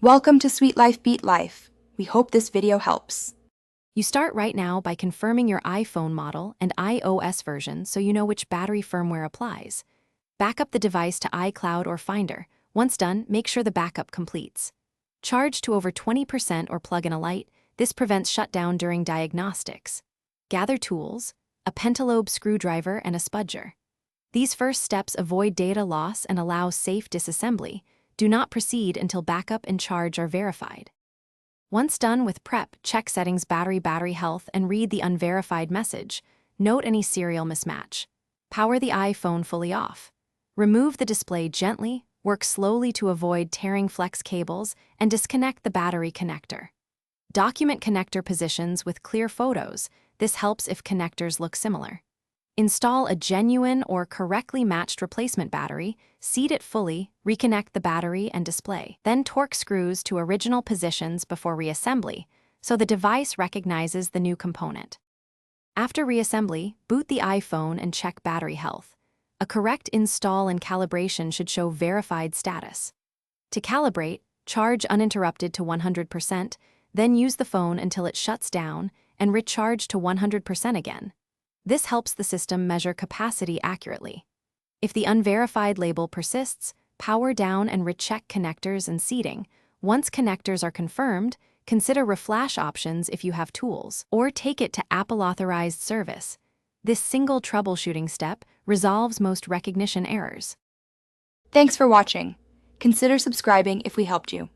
Welcome to Sweet Life Beat Life. We hope this video helps. You start right now by confirming your iPhone model and iOS version so you know which battery firmware applies. Back up the device to iCloud or Finder. Once done, make sure the backup completes. Charge to over 20% or plug in a light. This prevents shutdown during diagnostics. Gather tools, a pentalobe screwdriver and a spudger. These first steps avoid data loss and allow safe disassembly. Do not proceed until backup and charge are verified. Once done with prep, check settings battery health and read the unverified message. Note any serial mismatch. Power the iPhone fully off. Remove the display gently, work slowly to avoid tearing flex cables, and disconnect the battery connector. Document connector positions with clear photos. This helps if connectors look similar. Install a genuine or correctly matched replacement battery, seat it fully, reconnect the battery and display. Then torque screws to original positions before reassembly, so the device recognizes the new component. After reassembly, boot the iPhone and check battery health. A correct install and calibration should show verified status. To calibrate, charge uninterrupted to 100%, then use the phone until it shuts down and recharge to 100% again. This helps the system measure capacity accurately. If the unverified label persists, power down and recheck connectors and seating. Once connectors are confirmed, consider reflash options if you have tools, or take it to Apple-authorized service. This single troubleshooting step resolves most recognition errors. Thanks for watching. Consider subscribing if we helped you.